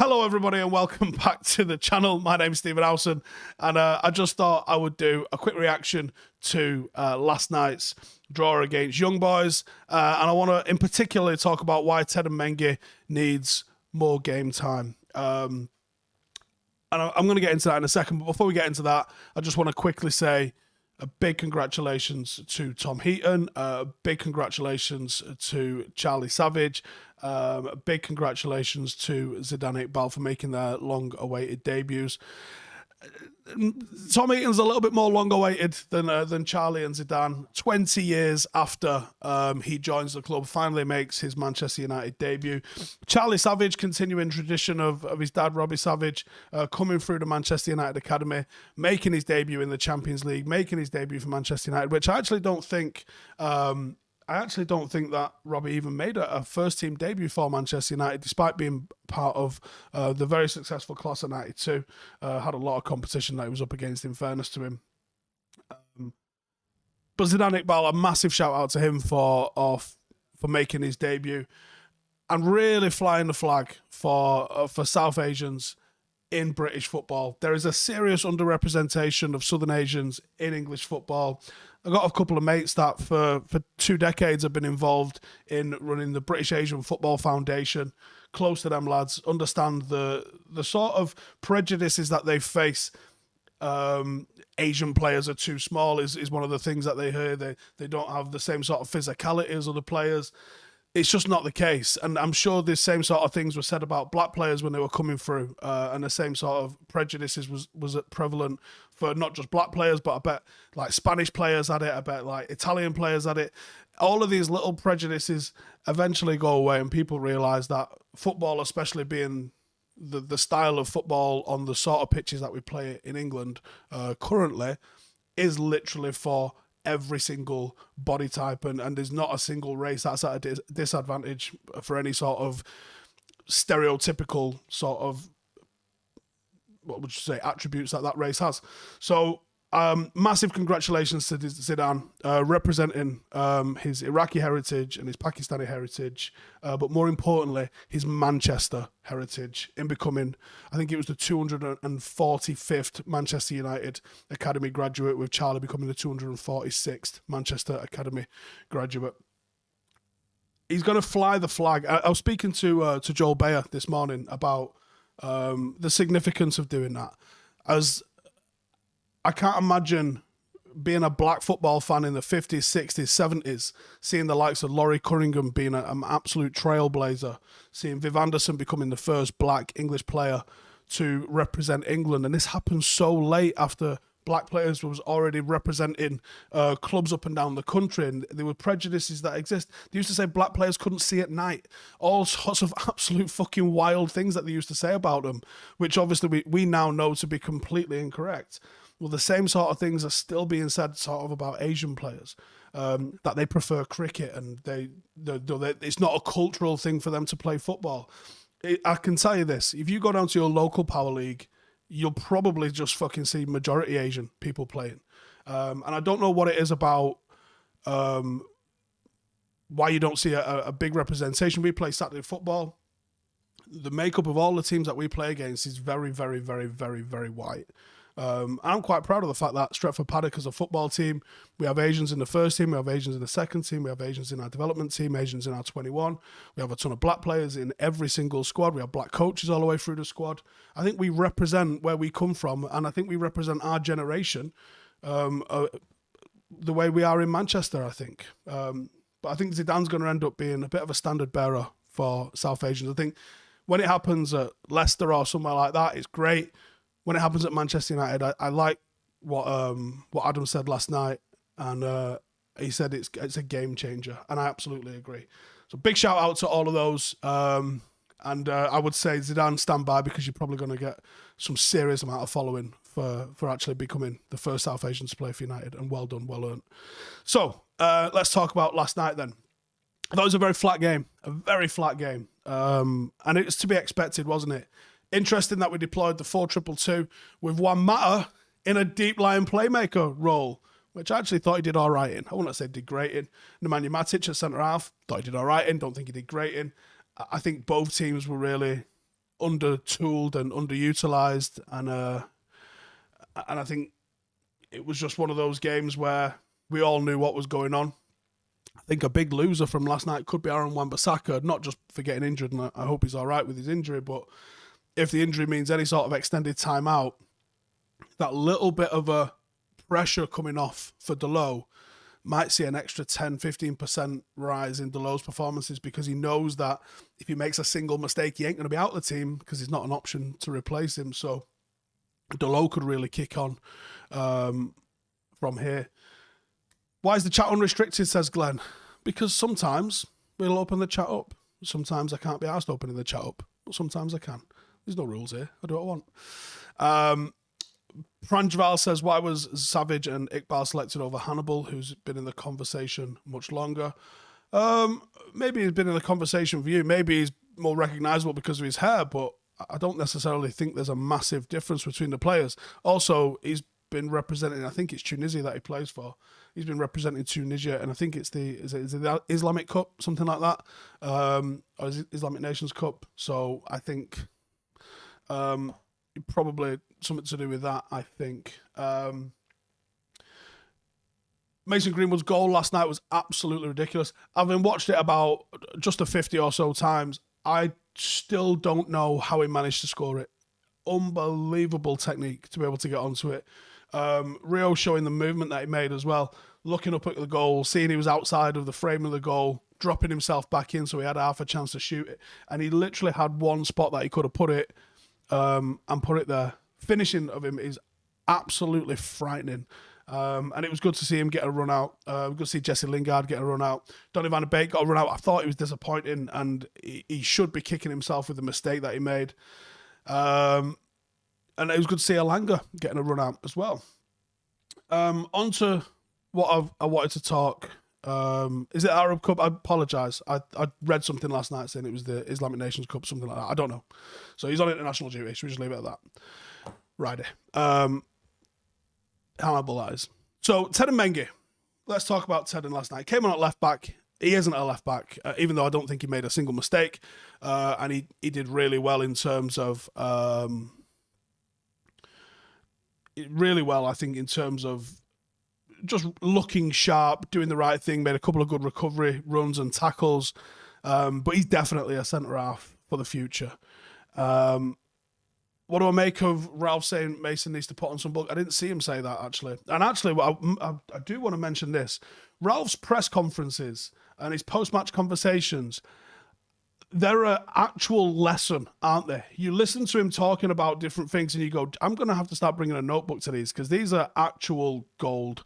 Hello, everybody, and welcome back to the channel. My name's Stephen Howson, and I just thought I would do a quick reaction to last night's draw against Young Boys, and I want to, in particular, talk about why Teden Mengi needs more game time. And I'm going to get into that in a second, but before we get into that, I just want to quickly say a big congratulations to Tom Heaton, a big congratulations to Charlie Savage, a big congratulations to Zidane Iqbal for making their long-awaited debuts. Tom Heaton's a little bit more long-awaited than Charlie and Zidane. 20 years after he joins the club, finally makes his Manchester United debut. Charlie Savage, continuing tradition of his dad, Robbie Savage, coming through the Manchester United Academy, making his debut in the Champions League, making his debut for Manchester United, which I actually don't think that Robbie even made a first-team debut for Manchester United, despite being part of the very successful class of '92. Had a lot of competition that he was up against, in fairness to him. But Zidane Iqbal, a massive shout-out to him for making his debut and really flying the flag for South Asians in British football. There is a serious underrepresentation of Southern Asians in English football. I've got a couple of mates that for 2 decades have been involved in running the British Asian Football Foundation. Close to them lads, understand the sort of prejudices that they face. Asian players are too small is one of the things that they hear. They don't have the same sort of physicality as other players. It's just not the case. And I'm sure the same sort of things were said about black players when they were coming through. And the same sort of prejudices was prevalent for not just black players, but I bet like Spanish players had it. I bet like Italian players had it. All of these little prejudices eventually go away and people realise that football, especially being the style of football on the sort of pitches that we play in England currently, is literally for every single body type, and there's not a single race that's at a disadvantage for any sort of stereotypical sort of, what would you say, attributes that race has. So massive congratulations to Zidane, representing his Iraqi heritage and his Pakistani heritage, but more importantly, his Manchester heritage in becoming, I think it was the 245th Manchester United Academy graduate, with Charlie becoming the 246th Manchester Academy graduate. He's going to fly the flag. I was speaking to Joel Bayer this morning about the significance of doing that, as I can't imagine being a black football fan in the 50s, 60s, 70s, seeing the likes of Laurie Cunningham being an absolute trailblazer, seeing Viv Anderson becoming the first black English player to represent England. And this happened so late after black players was already representing clubs up and down the country, and there were prejudices that exist. They used to say black players couldn't see at night. All sorts of absolute fucking wild things that they used to say about them, which obviously we now know to be completely incorrect. Well, the same sort of things are still being said sort of about Asian players, that they prefer cricket and it's not a cultural thing for them to play football. I can tell you this, if you go down to your local power league, you'll probably just fucking see majority Asian people playing. And I don't know what it is about why you don't see a big representation. We play Saturday football. The makeup of all the teams that we play against is very, very, very, very, very white. I'm quite proud of the fact that Stretford Paddock as a football team, we have Asians in the first team, we have Asians in the second team, we have Asians in our development team, Asians in our 21. We have a ton of black players in every single squad. We have black coaches all the way through the squad. I think we represent where we come from, and I think we represent our generation the way we are in Manchester, I think. But I think Zidane's going to end up being a bit of a standard bearer for South Asians. I think when it happens at Leicester or somewhere like that, it's great. When it happens at Manchester United, I like what Adam said last night, and he said it's a game changer, and I absolutely agree. So big shout out to all of those, and I would say Zidane, stand by, because you're probably going to get some serious amount of following for actually becoming the first South Asian to play for United, and well done, well earned. So let's talk about last night then. That was a very flat game, and it was to be expected, wasn't it? Interesting that we deployed the 4-2-2 with Juan Mata in a deep line playmaker role, which I actually thought he did all right in. I wouldn't say did great in. Nemanja Matic at centre half, thought he did all right in. Don't think he did great in. I think both teams were really under-tooled and underutilized, and I think it was just one of those games where we all knew what was going on. I think a big loser from last night could be Aaron Wan-Bissaka, not just for getting injured, and I hope he's all right with his injury, but if the injury means any sort of extended time out, that little bit of a pressure coming off for Diallo might see an extra 10-15% rise in Dalot's performances, because he knows that if he makes a single mistake, he ain't going to be out of the team because he's not an option to replace him. So Diallo could really kick on from here. Why is the chat unrestricted, says Glenn? Because sometimes we'll open the chat up. Sometimes I can't be asked opening the chat up, but sometimes I can. There's no rules here. I do what I want. Pranjval says, why was Savage and Iqbal selected over Hannibal, who's been in the conversation much longer? Maybe he's been in the conversation for you. Maybe he's more recognisable because of his hair, but I don't necessarily think there's a massive difference between the players. Also, he's been representing, I think it's Tunisia that he plays for. He's been representing Tunisia, and I think it's the Islamic Cup, something like that, or is it Islamic Nations Cup? So I think probably something to do with that, I think. Mason Greenwood's goal last night was absolutely ridiculous. Having watched it about just a 50 or so times, I still don't know how he managed to score it. Unbelievable technique to be able to get onto it. Rio showing the movement that he made as well, looking up at the goal, seeing he was outside of the frame of the goal, dropping himself back in so he had half a chance to shoot it. And he literally had one spot that he could have put it and put it there. Finishing of him is absolutely frightening. And it was good to see him get a run out. Good to see Jesse Lingard get a run out. Donny van de Beek got a run out. I thought it was disappointing, and he should be kicking himself with the mistake that he made. And it was good to see Elanga getting a run out as well. On to what I wanted to talk. Is it Arab Cup? I apologise. I read something last night saying it was the Islamic Nations Cup, something like that. I don't know. So he's on international duty, so we just leave it at that. Righty. Hannibal, that is. So, Teden Mengi. Let's talk about Teden last night. Came on at left back. He isn't a left back, even though I don't think he made a single mistake. And he did really well in terms of... really well, I think, in terms of just looking sharp, doing the right thing, made a couple of good recovery runs and tackles. But he's definitely a centre-half for the future. What do I make of Ralph saying Mason needs to put on some bulk? I didn't see him say that, actually. And actually, I do want to mention this. Ralph's press conferences and his post-match conversations, they're an actual lesson, aren't they? You listen to him talking about different things and you go, I'm going to have to start bringing a notebook to these because these are actual gold.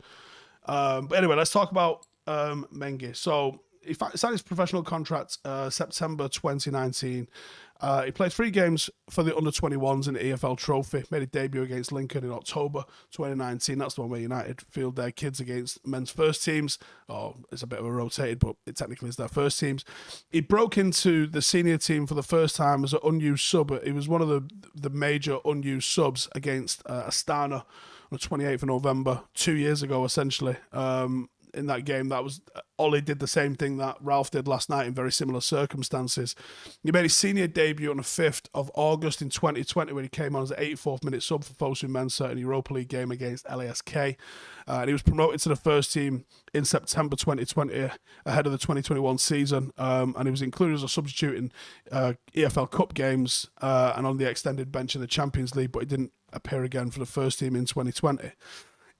But anyway, let's talk about Mengi. So he signed his professional contract September 2019. He played 3 games for the under-21s in the EFL Trophy, made a debut against Lincoln in October 2019. That's the one where United field their kids against men's first teams. Oh, it's a bit of a rotated, but it technically is their first teams. He broke into the senior team for the first time as an unused sub. He was one of the major unused subs against Astana on the 28th of November, 2 years ago, essentially. In that game, that was Ollie did the same thing that Ralph did last night in very similar circumstances. He made his senior debut on the 5th of August in 2020 when he came on as an 84th minute sub for Fosu Mensah in the Europa League game against LASK. And he was promoted to the first team in September 2020 ahead of the 2021 season. And he was included as a substitute in EFL Cup games and on the extended bench in the Champions League, but he didn't appear again for the first team in 2020.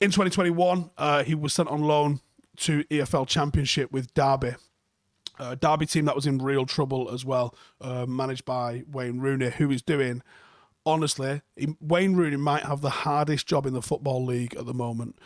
In 2021, he was sent on loan to EFL Championship with Derby. Derby team that was in real trouble as well, managed by Wayne Rooney, who is doing, honestly, Wayne Rooney might have the hardest job in the Football League at the moment.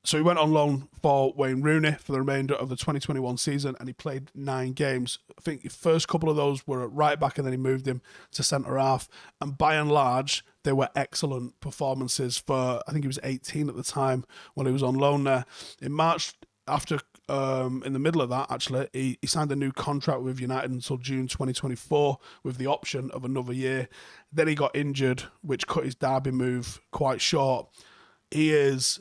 So he went on loan for Wayne Rooney for the remainder of the 2021 season, and he played 9 games. I think the first couple of those were at right back, and then he moved him to centre-half. And by and large, they were excellent performances for, I think he was 18 at the time when he was on loan there. In March, after in the middle of that, actually, he signed a new contract with United until June 2024 with the option of another year. Then he got injured, which cut his Derby move quite short. He's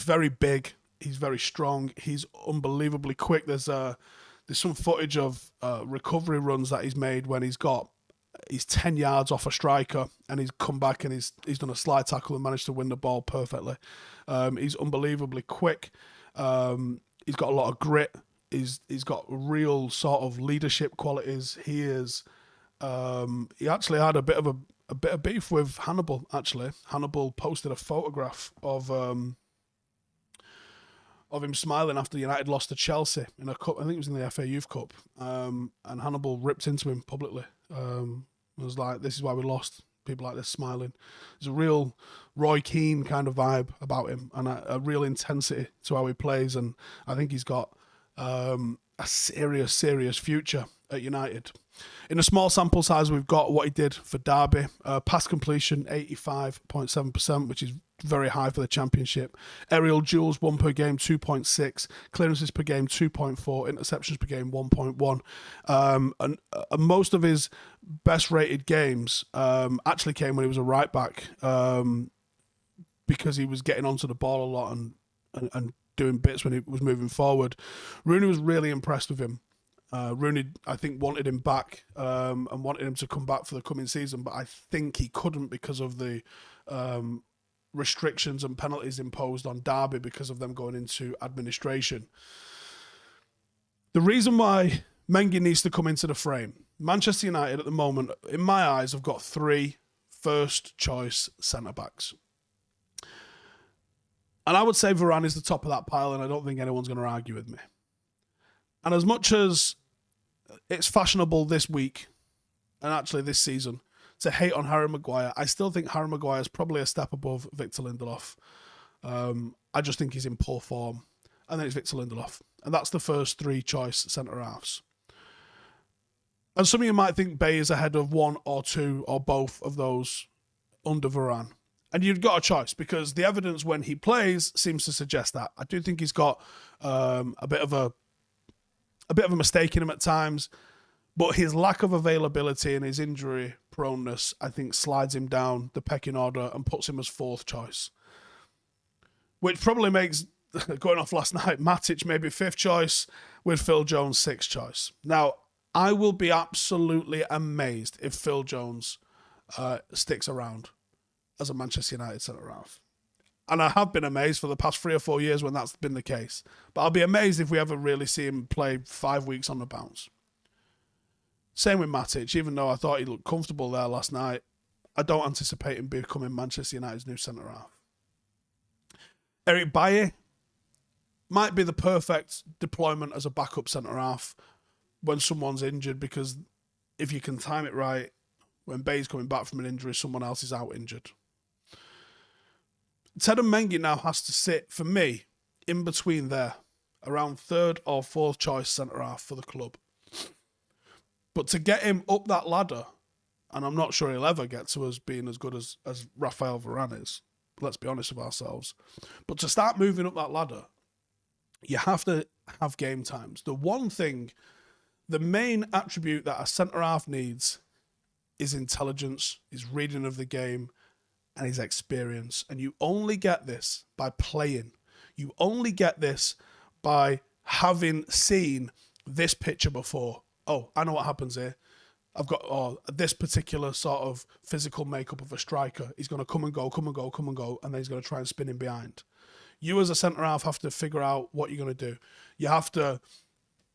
very big. He's very strong. He's unbelievably quick. There's a there's some footage of recovery runs that he's made when he's 10 yards off a striker and he's come back and he's done a slide tackle and managed to win the ball perfectly. He's unbelievably quick. He's got a lot of grit. He's got real sort of leadership qualities. He actually had a bit of beef with Hannibal. Actually, Hannibal posted a photograph of him smiling after United lost to Chelsea in a cup. I think it was in the FA Youth Cup. And Hannibal ripped into him publicly. It was like, this is why we lost. People like this smiling. There's a real Roy Keane kind of vibe about him and a real intensity to how he plays. And I think he's got a serious future at United. In a small sample size, we've got what he did for Derby. Pass completion, 85.7%, which is very high for the Championship. Aerial duels, 1 per game, 2.6. Clearances per game, 2.4. Interceptions per game, 1.1. And most of his best-rated games actually came when he was a right-back because he was getting onto the ball a lot and doing bits when he was moving forward. Rooney was really impressed with him. Rooney, I think, wanted him back and wanted him to come back for the coming season, but I think he couldn't because of the restrictions and penalties imposed on Derby because of them going into administration. The reason why Mengi needs to come into the frame, Manchester United at the moment, in my eyes, have got 3 first-choice centre-backs. And I would say Varane is the top of that pile, and I don't think anyone's going to argue with me. And as much as it's fashionable this week, and actually this season, to hate on Harry Maguire, I still think Harry Maguire is probably a step above Victor Lindelof. I just think he's in poor form. And then it's Victor Lindelof. And that's the first 3 choice centre-halves. And some of you might think Bay is ahead of 1 or 2 or both of those under Varane. And you've got a choice because the evidence when he plays seems to suggest that. I do think he's got a bit of a mistake in him at times, but his lack of availability and his injury proneness, I think, slides him down the pecking order and puts him as 4th choice. Which probably makes, going off last night, Matic maybe 5th choice with Phil Jones 6th choice. Now, I will be absolutely amazed if Phil Jones sticks around as a Manchester United centre-half. And I have been amazed for the past 3 or 4 years when that's been the case. But I'll be amazed if we ever really see him play 5 weeks on the bounce. Same with Matic, even though I thought he looked comfortable there last night. I don't anticipate him becoming Manchester United's new centre-half. Eric Bailly might be the perfect deployment as a backup centre-half when someone's injured, because if you can time it right, when Bay's coming back from an injury, someone else is out injured. Teden Mengi now has to sit, for me, in between there, around 3rd or 4th choice centre-half for the club. But to get him up that ladder, and I'm not sure he'll ever get to us being as good as Raphael Varane is, let's be honest with ourselves. But to start moving up that ladder, you have to have game times. The main attribute that a centre-half needs is intelligence, is reading of the game, and his experience. And you only get this by playing. You only get this by having seen this picture before. Oh, I know what happens here. I've got this particular sort of physical makeup of a striker. He's going to come and go, and then he's going to try and spin him behind. You as a centre-half have to figure out what you're going to do. You have to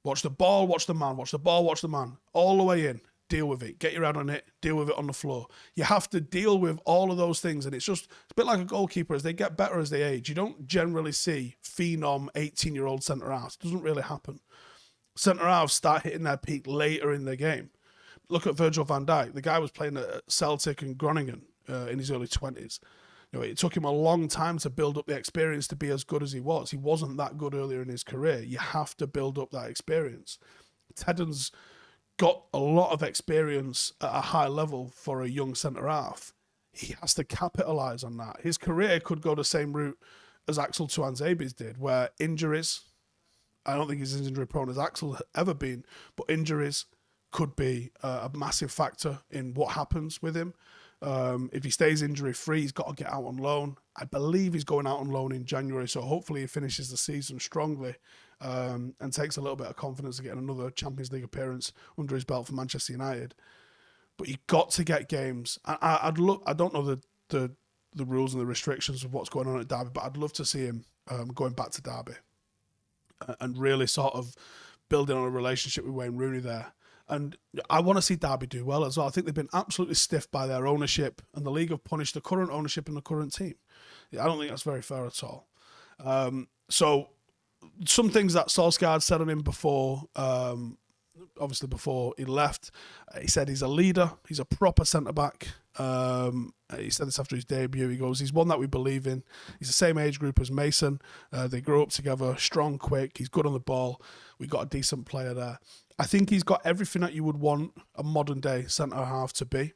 watch the ball, watch the man, watch the ball, watch the man, all the way in. Deal with it. Get your head on it. Deal with it on the floor. You have to deal with all of those things. And it's a bit like a goalkeeper. As they get better as they age, you don't generally see phenom 18-year-old centre-halves. It doesn't really happen. Centre-halves start hitting their peak later in the game. Look at Virgil van Dijk. The guy was playing at Celtic and Groningen in his early 20s. It took him a long time to build up the experience to be as good as he was. He wasn't that good earlier in his career. You have to build up that experience. Teden's got a lot of experience at a high level for a young centre-half. He has to capitalise on that. His career could go the same route as Axel Tuanzebe's did, where injuries, I don't think he's as injury-prone as Axel ever been, but injuries could be a massive factor in what happens with him. If he stays injury free, he's got to get out on loan. I believe he's going out on loan in January, so hopefully he finishes the season strongly and takes a little bit of confidence of getting another Champions League appearance under his belt for Manchester United. But you got to get games. I'd look. I don't know the rules and the restrictions of what's going on at Derby, but I'd love to see him going back to Derby and really sort of building on a relationship with Wayne Rooney there. And I want to see Derby do well as well. I think they've been absolutely stiffed by their ownership, and the league have punished the current ownership and the current team. I don't think that's very fair at all. So some things that Solskjaer had said on him before, obviously before he left, he said he's a leader, he's a proper centre-back. He said this after his debut. He goes, he's one that we believe in. He's the same age group as Mason. They grew up together, strong, quick. He's good on the ball. We got a decent player there. I think he's got everything that you would want a modern-day centre-half to be.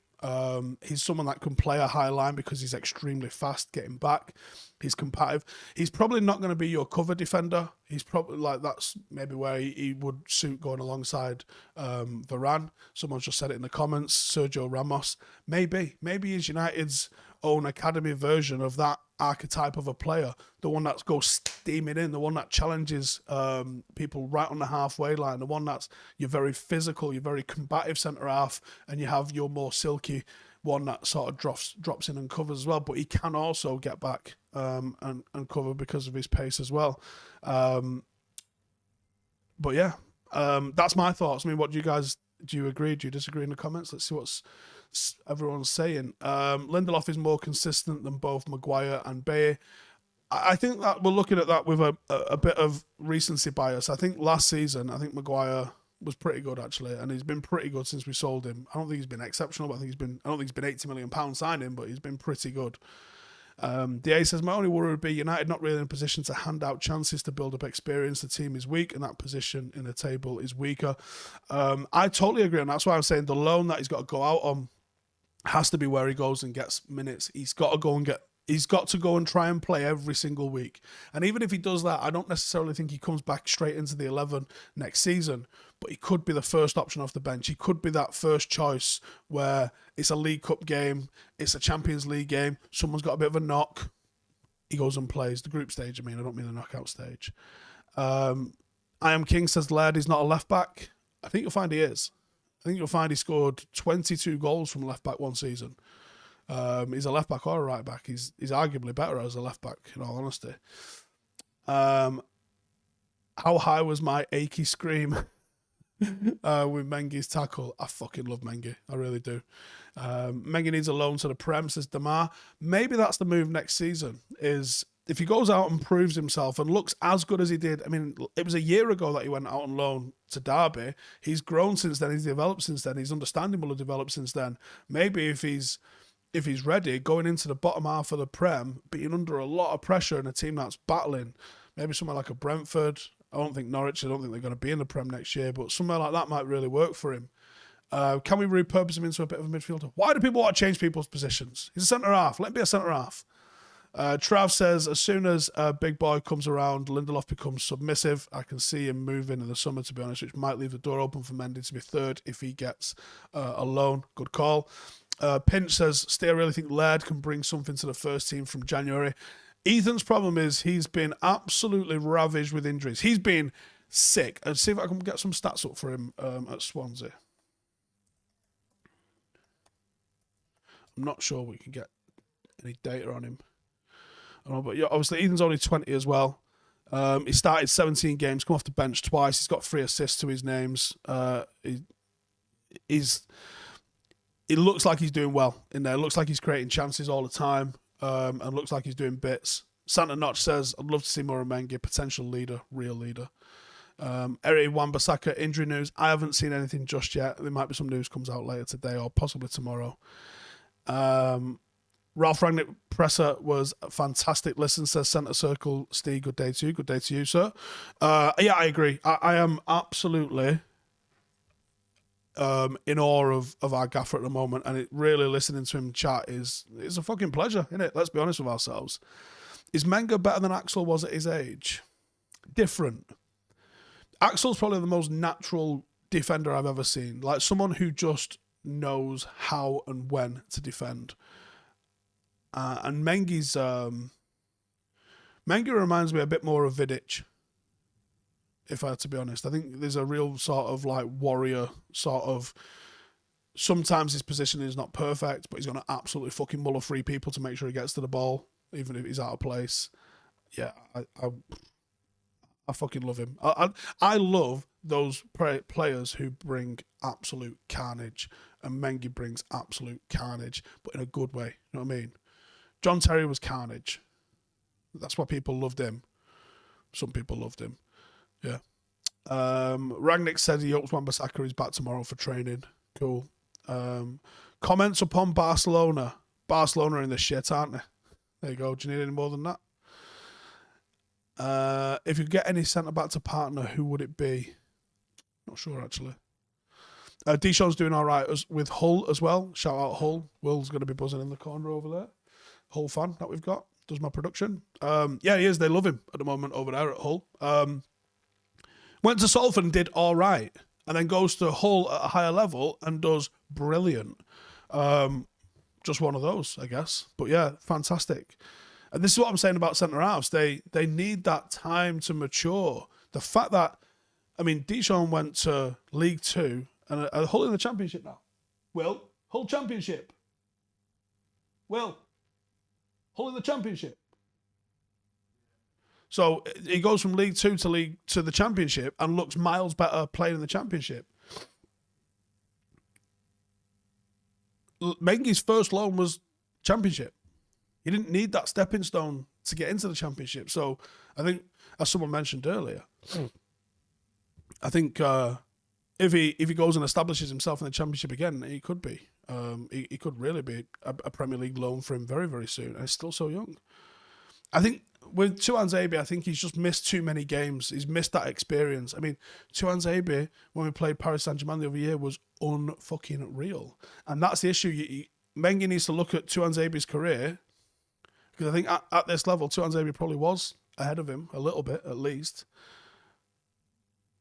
He's someone that can play a high line because he's extremely fast getting back. He's combative. He's probably not going to be your cover defender. He's probably that's maybe where he would suit going alongside Varane. Someone's just said it in the comments. Sergio Ramos. Maybe he's United's own academy version of that archetype of a player. The one that goes steaming in, the one that challenges people right on the halfway line, the one that's you're very physical, you're very combative centre half, and you have your more silky one that sort of drops in and covers as well. But he can also get back and cover because of his pace as well. But yeah, that's my thoughts. I mean, what do you agree? Do you disagree in the comments? Let's see what's everyone's saying. Lindelof is more consistent than both Maguire and Baye. I think that we're looking at that with a bit of recency bias. I think last season, Maguire was pretty good actually, and he's been pretty good since we sold him. I don't think he's been exceptional, but I don't think he's been £80 million signing, but he's been pretty good. DA says, my only worry would be United not really in a position to hand out chances to build up experience. The team is weak and that position in the table is weaker. I totally agree, and that's why I'm saying the loan that he's got to go out on has to be where he goes and gets minutes. He's got to go and try and play every single week. And even if he does that, I don't necessarily think he comes back straight into the 11 next season, but he could be the first option off the bench. He could be that first choice where it's a League Cup game, it's a Champions League game, someone's got a bit of a knock, he goes and plays. The group stage, I don't mean the knockout stage. I Am King says Laird is not a left back. I think you'll find he is. I think you'll find he scored 22 goals from left back one season. He's a left back or a right back. He's arguably better as a left back, in all honesty. How high was my achy scream with Mengi's tackle? I fucking love Mengi. I really do. Mengi needs a loan to the Prem, says Damar. Maybe that's the move next season, is if he goes out and proves himself and looks as good as he did. I mean, it was a year ago that he went out on loan to Derby. He's grown since then. He's developed since then. His understanding will have developed since then. Maybe if he's ready, going into the bottom half of the Prem, being under a lot of pressure in a team that's battling, maybe somewhere like a Brentford. I don't think Norwich, I don't think they're going to be in the Prem next year, but somewhere like that might really work for him. Can we repurpose him into a bit of a midfielder? Why do people want to change people's positions? He's a centre-half. Let him be a centre-half. Trav says, as soon as Big Boy comes around, Lindelof becomes submissive. I can see him moving in the summer, to be honest, which might leave the door open for Mendy to be third if he gets a loan. Good call. Pinch says, still really think Laird can bring something to the first team from January. Ethan's problem is he's been absolutely ravaged with injuries. He's been sick. Let's see if I can get some stats up for him at Swansea. I'm not sure we can get any data on him. But yeah, obviously Ethan's only 20 as well. He started 17 games, come off the bench twice. He's got 3 assists to his names. It looks like he's doing well in there. It looks like he's creating chances all the time, and looks like he's doing bits. Santa Notch says, I'd love to see more of Mengi, potential leader, real leader. Eri Wan-Bissaka, injury news. I haven't seen anything just yet. There might be some news comes out later today or possibly tomorrow. Ralph Rangnick presser was a fantastic listen, says Centre Circle. Steve, good day to you. Good day to you, sir. Yeah, I agree. I am absolutely in awe of our gaffer at the moment, and it really listening to him chat is a fucking pleasure, isn't it? Let's be honest with ourselves. Is Menga better than Axel was at his age? Different. Axel's probably the most natural defender I've ever seen. Like someone who just knows how and when to defend. And Mengi's Mengi reminds me a bit more of Vidic, if I had to be honest. I think there's a real sort of like warrior sort of. Sometimes his positioning is not perfect, but he's going to absolutely fucking muller free people to make sure he gets to the ball, even if he's out of place. Yeah, I fucking love him. I love those players who bring absolute carnage, and Mengi brings absolute carnage, but in a good way. You know what I mean? John Terry was carnage. That's why people loved him. Some people loved him. Yeah. Ragnick said he hopes Wan-Bissaka is back tomorrow for training. Cool. Comments upon Barcelona. Barcelona are in the shit, aren't they? There you go. Do you need any more than that? If you get any centre back to partner, who would it be? Not sure actually. Dishon's doing all right with Hull as well. Shout out Hull. Will's going to be buzzing in the corner over there. Hull fan that we've got does my production. Yeah, he is. They love him at the moment over there at Hull. Went to Salford and did all right, and then goes to Hull at a higher level and does brilliant. Just one of those, I guess. But yeah, fantastic. And this is what I'm saying about centre halves. They need that time to mature. The fact that, I mean, Dijon went to League Two and Hull in the Championship now. Will, Hull Championship. Will, Hull in the Championship. So he goes from League Two to the Championship and looks miles better playing in the Championship. Mengi's first loan was Championship. He didn't need that stepping stone to get into the Championship. So I think, as someone mentioned earlier, I think if he goes and establishes himself in the Championship again, he could be. He could really be a Premier League loan for him very, very soon. And he's still so young. I think with Tuanzebe, I think he's just missed too many games. He's missed that experience. I mean, Tuanzebe, when we played Paris Saint-Germain the other year, was unfucking real. And that's the issue. Mengi needs to look at Tuanzebe's career, because I think at this level, Tuanzebe probably was ahead of him a little bit, at least.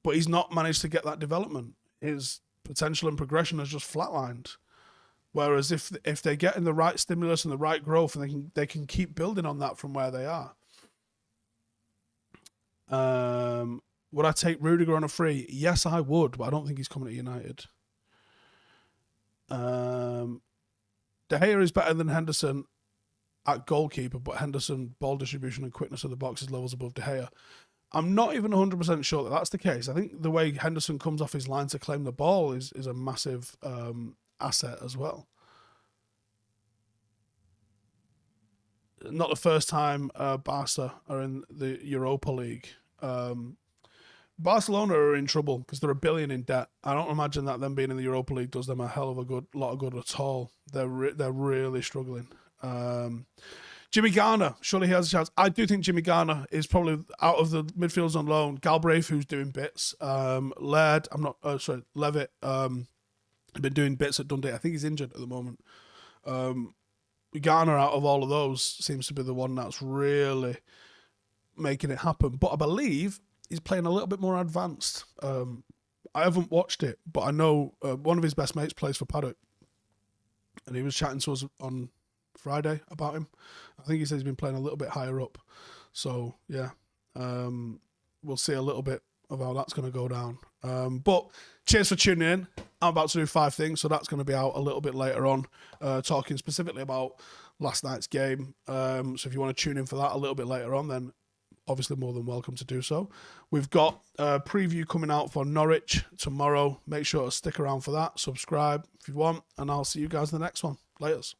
But he's not managed to get that development. His potential and progression has just flatlined. Whereas if they get in the right stimulus and the right growth, and they can keep building on that from where they are. Would I take Rudiger on a free? Yes, I would, but I don't think he's coming to United. De Gea is better than Henderson at goalkeeper, but Henderson ball distribution and quickness of the box is levels above De Gea. I'm not even 100% sure that that's the case. I think the way Henderson comes off his line to claim the ball is a massive asset as well. Not the first time Barca are in the Europa League. Barcelona are in trouble because they're $1 billion in debt. I don't imagine that them being in the Europa League does them a hell of a lot of good at all. They're really struggling. Jimmy Garner, surely he has a chance. I do think Jimmy Garner is probably out of the midfielders on loan. Galbraith, who's doing bits. Levitt, been doing bits at Dundee. I think he's injured at the moment. Garner, out of all of those, seems to be the one that's really making it happen. But I believe he's playing a little bit more advanced. I haven't watched it, but I know one of his best mates plays for Paddock. And he was chatting to us on Friday about him. I think he says he's been playing a little bit higher up. So, yeah, we'll see a little bit of how that's going to go down. But cheers for tuning in. I'm about to do 5 things, so that's going to be out a little bit later on, talking specifically about last night's game. So if you want to tune in for that a little bit later on, then obviously more than welcome to do so. We've got a preview coming out for Norwich tomorrow. Make sure to stick around for that. Subscribe if you want, and I'll see you guys in the next one. Laters.